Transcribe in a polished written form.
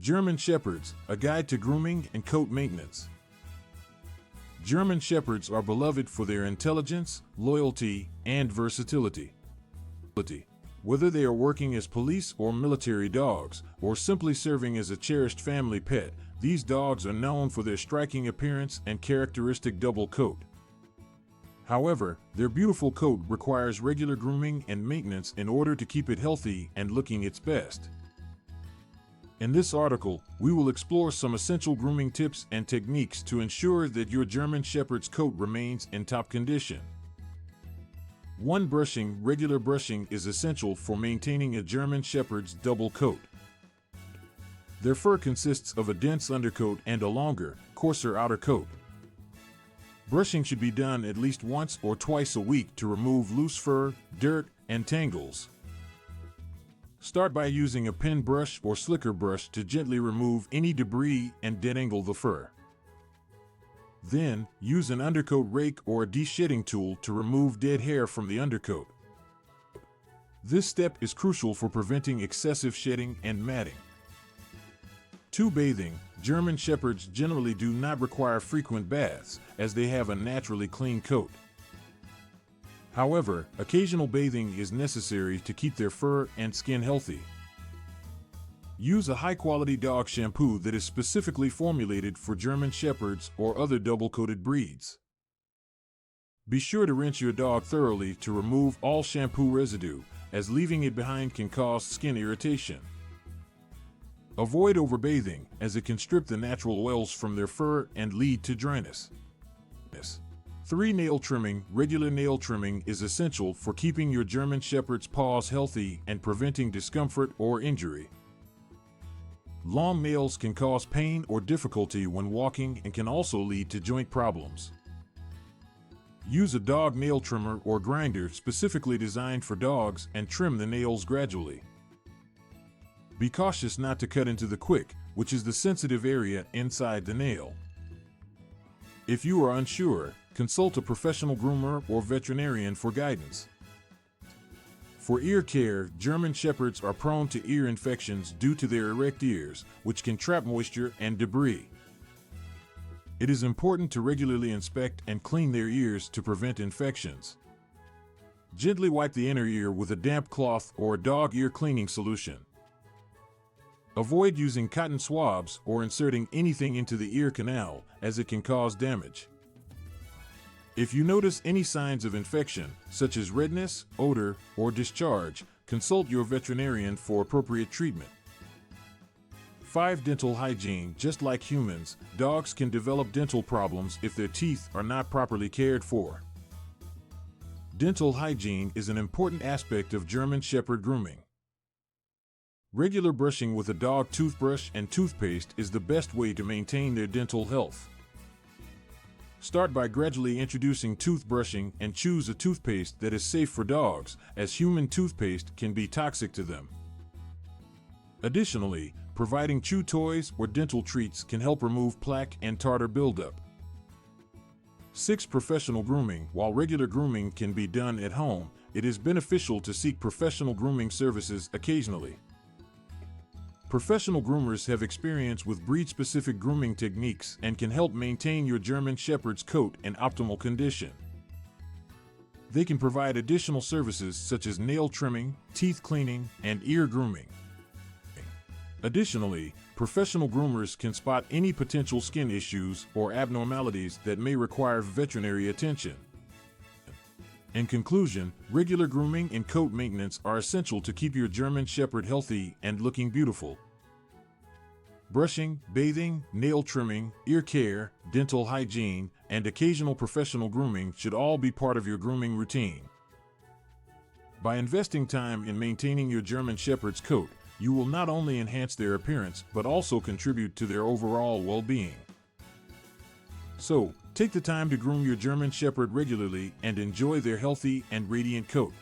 German Shepherds, a guide to grooming and coat maintenance. German Shepherds are beloved for their intelligence, loyalty, and versatility. Whether they are working as police or military dogs, or simply serving as a cherished family pet, these dogs are known for their striking appearance and characteristic double coat. However, their beautiful coat requires regular grooming and maintenance in order to keep it healthy and looking its best. In this article, we will explore some essential grooming tips and techniques to ensure that your German Shepherd's coat remains in top condition. 1. Brushing. Regular brushing is essential for maintaining a German Shepherd's double coat. Their fur consists of a dense undercoat and a longer, coarser outer coat. Brushing should be done at least once or twice a week to remove loose fur, dirt, and tangles. Start by using a pen brush or slicker brush to gently remove any debris and detangle the fur. Then, use an undercoat rake or a de-shedding tool to remove dead hair from the undercoat. This step is crucial for preventing excessive shedding and matting. 2. Bathing. German Shepherds generally do not require frequent baths, as they have a naturally clean coat. However, occasional bathing is necessary to keep their fur and skin healthy. Use a high-quality dog shampoo that is specifically formulated for German Shepherds or other double-coated breeds. Be sure to rinse your dog thoroughly to remove all shampoo residue, as leaving it behind can cause skin irritation. Avoid overbathing, as it can strip the natural oils from their fur and lead to dryness. 3. Nail trimming. Regular nail trimming is essential for keeping your German Shepherd's paws healthy and preventing discomfort or injury. Long nails can cause pain or difficulty when walking and can also lead to joint problems. Use a dog nail trimmer or grinder specifically designed for dogs and trim the nails gradually. Be cautious not to cut into the quick, which is the sensitive area inside the nail. If you are unsure, consult a professional groomer or veterinarian for guidance. For ear care, German Shepherds are prone to ear infections due to their erect ears, which can trap moisture and debris. It is important to regularly inspect and clean their ears to prevent infections. Gently wipe the inner ear with a damp cloth or a dog ear cleaning solution. Avoid using cotton swabs or inserting anything into the ear canal, as it can cause damage. If you notice any signs of infection, such as redness, odor, or discharge, consult your veterinarian for appropriate treatment. 5. Dental hygiene. Just like humans, dogs can develop dental problems if their teeth are not properly cared for. Dental hygiene is an important aspect of German Shepherd grooming. Regular brushing with a dog toothbrush and toothpaste is the best way to maintain their dental health. Start by gradually introducing toothbrushing and choose a toothpaste that is safe for dogs, as human toothpaste can be toxic to them. Additionally, providing chew toys or dental treats can help remove plaque and tartar buildup. 6. Professional grooming. While regular grooming can be done at home, it is beneficial to seek professional grooming services occasionally. Professional groomers have experience with breed-specific grooming techniques and can help maintain your German Shepherd's coat in optimal condition. They can provide additional services such as nail trimming, teeth cleaning, and ear grooming. Additionally, professional groomers can spot any potential skin issues or abnormalities that may require veterinary attention. In conclusion, regular grooming and coat maintenance are essential to keep your German Shepherd healthy and looking beautiful. Brushing, bathing, nail trimming, ear care, dental hygiene, and occasional professional grooming should all be part of your grooming routine. By investing time in maintaining your German Shepherd's coat, you will not only enhance their appearance but also contribute to their overall well-being. So, take the time to groom your German Shepherd regularly and enjoy their healthy and radiant coat.